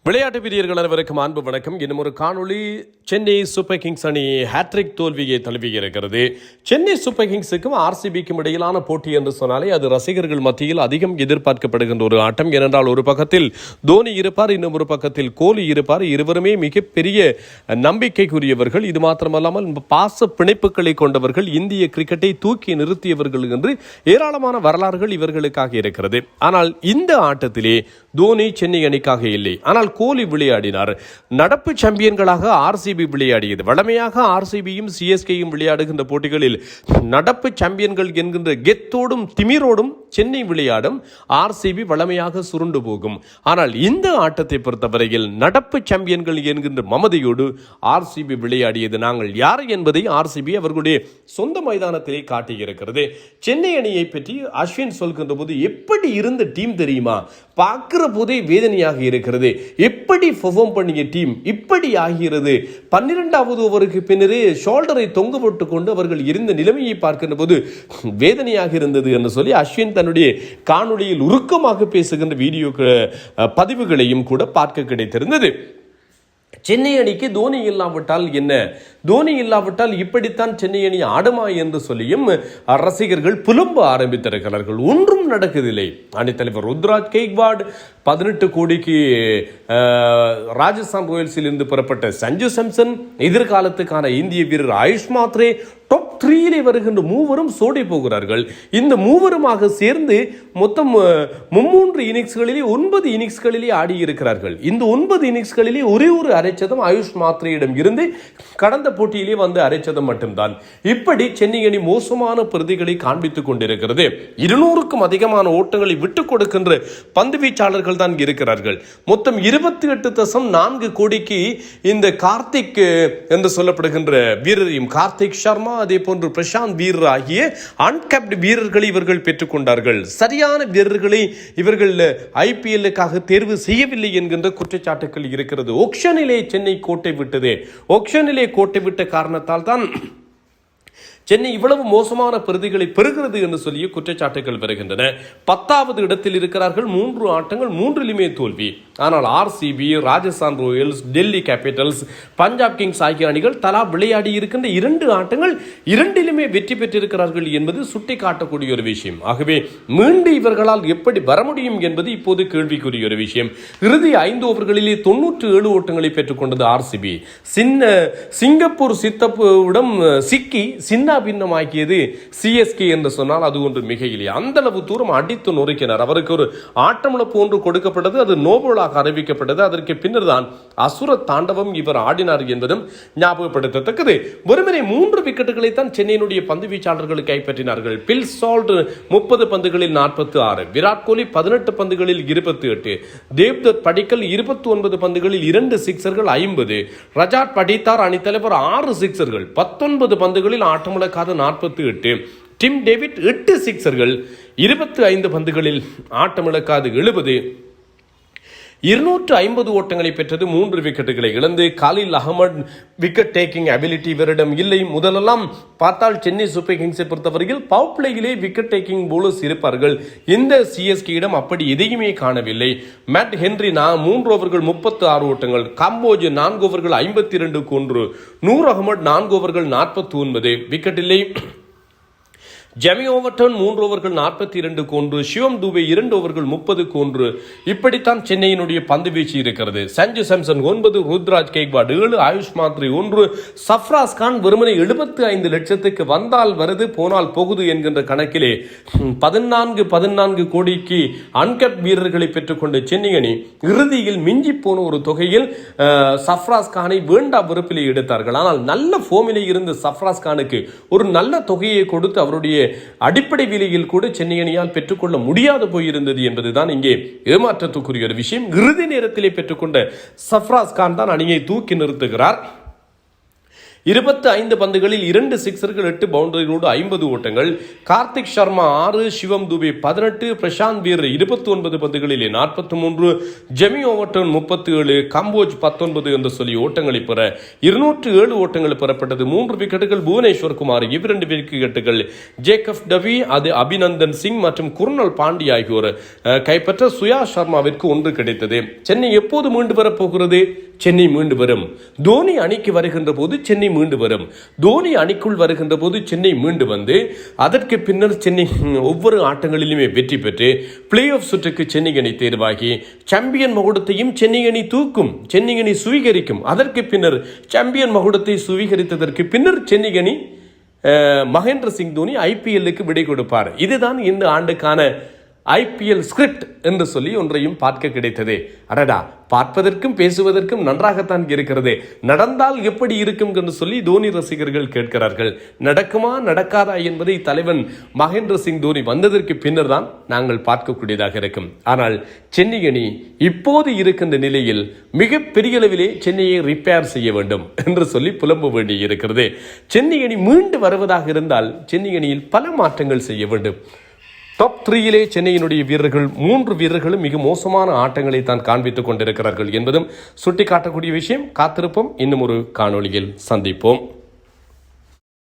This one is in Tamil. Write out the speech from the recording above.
விளையாட்டு வீரர்கள் அனைவருக்கும் அன்பு வணக்கம். இன்னும் ஒரு காணொளி. சென்னை சூப்பர் கிங்ஸ் அணி ஹேட்ரிக் தோல்வியை தழுவி இருக்கிறது. சென்னை சூப்பர் கிங்ஸுக்கும் ஆர்சிபிக்கும் இடையிலான போட்டி என்று சொன்னாலே அது ரசிகர்கள் மத்தியில் அதிகம் எதிர்பார்க்கப்படுகின்ற ஒரு ஆட்டம். ஏனென்றால் ஒரு பக்கத்தில் தோனி இருப்பார், இன்னும் ஒரு பக்கத்தில் கோலி இருப்பார். இருவருமே மிகப்பெரிய நம்பிக்கைக்குரியவர்கள். இது மாத்திரமல்லாமல் பாச பிணைப்புகளை கொண்டவர்கள், இந்திய கிரிக்கெட்டை தூக்கி நிறுத்தியவர்கள் என்று ஏராளமான வரலாறுகள் இவர்களுக்காக இருக்கிறது. ஆனால் இந்த ஆட்டத்திலே தோனி சென்னை அணிக்காக இல்லை, ஆனால் கோலி விளையாடினார். நடப்பு சாம்பியன்களாக ஆர்சிபி விளையாடியது. வழமையாக ஆர்சிபியும் சிஎஸ்கேயும் விளையாடுகின்ற போட்டிகளில் நடப்பு சாம்பியன்கள் என்கின்ற கெத்தோடும் திமிரோடும் சென்னை விளையாடும், ஆர்சிபி வழமையாக சுருண்டு போகும். ஆனால் இந்த ஆட்டத்தை பொறுத்தவரையில் நடப்பு சாம்பியன்கள் என்கின்ற மமதையோடு ஆர்சிபி விளையாடியது. நாங்கள் யார் என்பதை ஆர்சிபி அவர்களுடைய சொந்த மைதானத்திலே காட்டியிருக்கிறது. சென்னை அணியை பற்றி அஸ்வின் சொல்கின்ற போது எப்படி இருந்த டீம் தெரியுமா, பார்க்கிற போதே வேதனையாக இருக்கிறது. எப்படி பெர்ஃபார்ம் பண்ணிய டீம் இப்படி ஆகிறது. 12வது ஓவருக்கு பின்னரே ஷோல்டரை தொங்க போட்டுக் கொண்டு அவர்கள் இருந்த நிலைமையை பார்க்கின்ற போது வேதனையாக இருந்தது என்று சொல்லி அஸ்வின் தன்னுடைய காணொளியில் உருக்கமாக பேசுகின்ற வீடியோ பதிவுகளையும் கூட பார்க்க கிடைத்திருந்தது. சென்னை அணிக்கு தோனி இல்லாவிட்டால் என்ன, தோனி இல்லாவிட்டால் இப்படித்தான் சென்னை அணி ஆடுமா என்று சொல்லியும் ரசிகர்கள் புலம்ப ஆரம்பித்திருக்கிறார்கள். ஒன்றும் நடக்குதில்லை. அணித்தலைவர் ருத்ராஜ் கெய்க்வாட், 18 கோடிக்கு ராஜஸ்தான் ராயல்ஸில் இருந்து புறப்பட்ட சஞ்சு சாம்சன், எதிர்காலத்துக்கான இந்திய வீரர் ஆயுஷ் மாத்ரே, டாப் 3 வருகின்ற மூவரும் சோடி போகிறார்கள். இந்த மூவருமாக சேர்ந்து மொத்தம் 3 இன்னிங்ஸ்களிலே 9 இன்னிங்ஸ்களிலே ஆடி இருக்கிறார்கள். இந்த 9 இன்னிங்ஸ்களிலே ஒரே ஒரு அரைச்சதம் ஆயுஷ் மாத்ரேயிடம் இருந்து கடந்த போட்டியிலே வந்து அரைச்சதம் மட்டும்தான். இப்படி சென்னை அணி மோசமான பிரதிகளை காண்பித்துக் கொண்டிருக்கிறது. 200க்கும் அதிகமான ஓட்டங்களை விட்டுக் கொடுக்கின்ற பந்து வீச்சாளர்கள் தான் இருக்கிறார்கள். மொத்தம் 28.4 கோடிக்கு இந்த கார்த்திக் என்று சொல்லப்படுகின்ற வீரரையும், கார்த்திக் சர்மா, அதே போன்று பிரசாந்த் வீரர் ஆகிய அன்கேப்டு வீரர்களை இவர்கள் பெற்றுக் கொண்டார்கள். சரியான வீரர்களை இவர்கள் ஐபிஎல்லுக்காக தேர்வு செய்யவில்லை என்கின்ற குற்றச்சாட்டுகள் இருக்கிறது. ஆக்ஷனிலே சென்னை கோட்டை விட்டது. ஆக்ஷனிலே கோட்டை விட்ட காரணத்தால் தான் சென்னை இவ்வளவு மோசமான பிரதிகளை பெறுகிறது என்று சொல்லிய குற்றச்சாட்டுகள் வருகின்றன. 10வது இடத்தில் இருக்கிறார்கள். 3 ஆட்டங்கள் 3லுமே தோல்வி. ஆனால் RCB, Rajasthan Royals, Delhi Capitals, Punjab Kings ஆகிய அணிகள் தலா விளையாடி இருக்கின்ற 2 ஆட்டங்கள் 2லுமே வெற்றி பெற்றிருக்கிறார்கள் என்பது சுட்டி காட்டக்கூடிய ஒரு விஷயம். ஆகவே மீண்டும் இவர்களால் எப்படி வர முடியும் என்பது இப்போது கேள்விக்குரிய ஒரு விஷயம். இறுதி 5 ஓவர்களிலே 97 ஓட்டங்களை பெற்றுக் கொண்டது ஆர்சிபி. சிங்கப்பூர் சித்தப்புவிடம் சிக்கி சின்ன பின்னமாக்கியது சிஎஸ்கே என்று சொன்னால் அது ஒன்று மிக இல்லை. அந்த அளவு தூரம் அடித்து நொறுக்கினார். அவருக்கு ஒரு ஆட்டமிழப்பு ஒன்று கொடுக்கப்பட்டது. அது நோபலாக அறிவிக்கப்பட்டது. அதற்கு பின்னர் தான் அசுர தாண்டவம் இவர் ஆடினார் என்பதும் ஞாபகப்படுத்தத்தக்கது. வெறுமனே 3 விக்கெட்டுகளை தான் சென்னையினுடைய பந்து வீச்சாளர்கள் கைப்பற்றினார்கள். பில் சால்ட் 30 பந்துகளில் 46, விராட் கோலி 18 பந்துகளில் 28, தேவ்தத் படிக்கல் 29 பந்துகளில் 2 சிக்சர்கள் 50, ரஜாட் படித்தார் அணித்தலைவர் 6 சிக்சர்கள், 19 பந்துகளில் ஆட்டமிழக்காத 48, டிம் டேவிட் 8 சிக்சர்கள், 25 பந்துகளில் ஆட்டமிழக்காது 70, 250 ஓட்டங்களை பெற்றது. 3 விக்கெட்டுகளை இழந்து காலில் அகமது விக்கெட் டேக்கிங் அபிலிட்டி இவரிடம் இல்லை. முதலெல்லாம் பார்த்தால் சென்னை சூப்பர் கிங்ஸை பொறுத்தவரையில் பவர் பிளேயிலே விக்கெட் டேக்கிங் போலர்ஸ் இருப்பார்கள். இந்த சிஎஸ்கேயிடம் அப்படி எதையுமே காணவில்லை. மேட் ஹென்றி 3 ஓவர்கள் 36 ஓட்டங்கள், காம்போஜ் 4 ஓவர்கள் 52க்கு 1, நூர் அகமது 4 ஓவர்கள் 49 விக்கெட் இல்லை. ஜெமி ஓவர்டன் 3 ஓவர்கள் 42க்கு 1, சிவம் தூபே 2 ஓவர்கள் 30க்கு 1. இப்படித்தான் சென்னையினுடைய பந்து வீச்சு இருக்கிறது. சஞ்சு சாம்சன் 9, ருத்ராஜ் கெய்க்வாட் 7, ஆயுஷ் மாத்ரே 1, சஃப்ராஸ் கான் வெறுமனே 75 லட்சத்துக்கு வந்தால் வருது போனால் போகுது என்கின்ற கணக்கிலே 14 கோடிக்கு அன்கப் வீரர்களை பெற்றுக்கொண்ட சென்னை அணி இறுதியில் மிஞ்சி போன ஒரு தொகையில் சஃப்ராஸ் கானை வேண்டா வெறுப்பிலே எடுத்தார்கள். ஆனால் நல்ல ஃபோமிலே இருந்த சஃப்ராஸ் கானுக்கு ஒரு நல்ல தொகையை கொடுத்து அவருடைய அடிப்படை விலையில் கூட சென்னை அணியால் பெற்றுக்கொள்ள முடியாது போயிருந்தது என்பதுதான் இங்கே ஏமாற்றத்துக்குரிய ஒரு விஷயம். இறுதி நேரத்திலே பெற்றுக்கொண்ட சஃப்ராஸ் கான் தான் அணியை தூக்கி நிறுத்துகிறார். 25 பந்துகளில் 2 சிக்ஸர்கள், 8 பவுண்டரிகளோடு 50 ஓட்டங்கள். கார்த்திக் சர்மா 6, சிவம் துபே 18, பிரசாந்த் வீர் 29 பந்துகளிலே 43, ஜெமி ஓவர்டன் 37, கம்போஜ் 19 என்று சொல்லி ஓட்டங்களை பெற 207 ஓட்டங்கள் பெறப்பட்டது. 3 விக்கெட்டுகள் புவனேஸ்வர் குமார், 2 விக்கெட்டுகள் ஜேக்கப் டவி, அது அபிநந்தன் சிங் மற்றும் குர்னல் பாண்டி ஆகியோர் கைப்பற்ற சுயா சர்மாவிற்கு 1 கிடைத்தது. சென்னை எப்போது மீண்டு வரப்போகிறது? சென்னை மீண்டு வரும். தோனி அணிக்கு வருகின்ற போது சென்னை மீண்டு வரும். தோனி அணிக்குள் வருகின்ற போது சென்னை மீண்டு வந்து அதற்கு பின்னர் சென்னை ஒவ்வொரு ஆட்டங்களிலுமே வெற்றி பெற்று பிளே ஆஃப் சுற்றுக்கு சென்னை அணி தேர்வாகி சாம்பியன் மகுடத்தையும் சென்னை அணி தூக்கும், சென்னை அணி சுவீகரிக்கும். அதற்கு பின்னர் சாம்பியன் மகுடத்தை சுவீகரித்ததற்கு பின்னர் சென்னை அணி மகேந்திர சிங் தோனி ஐபிஎல்லுக்கு விடை கொடுப்பார். இதுதான் இந்த ஆண்டுக்கான ஐபிஎல் ஸ்கிரிப்ட் என்று சொல்லி ஒன்றையும் பார்க்க கிடைத்தது. அடடா, பார்ப்பதற்கும் பேசுவதற்கும் நன்றாகத்தான் இருக்கிறது. நடந்தால் எப்படி இருக்கும் என்று சொல்லி தோனி ரசிகர்கள் கேட்கிறார்கள். நடக்குமா நடக்காதா என்பதை தலைவன் மகேந்திர சிங் தோனி வந்ததற்கு பின்னர் தான் நாங்கள் பார்க்கக்கூடியதாக இருக்கும். ஆனால் சென்னை அணி இப்போது இருக்கின்ற நிலையில் மிக பெரிய அளவிலே சென்னையை ரிப்பேர் செய்ய வேண்டும் என்று சொல்லி புலம்ப வேண்டி இருக்கிறது. சென்னை அணி மீண்டு வருவதாக இருந்தால் சென்னை அணியில் பல மாற்றங்கள் செய்ய வேண்டும். டாப் 3 சென்னையினுடைய வீரர்கள் 3 வீரர்களும் மிக மோசமான ஆட்டங்களை தான் காண்பித்துக் கொண்டிருக்கிறார்கள் என்பதும் சுட்டிக்காட்டக்கூடிய விஷயம். காத்திருப்போம், இன்னும் ஒரு காணொளியில் சந்திப்போம்.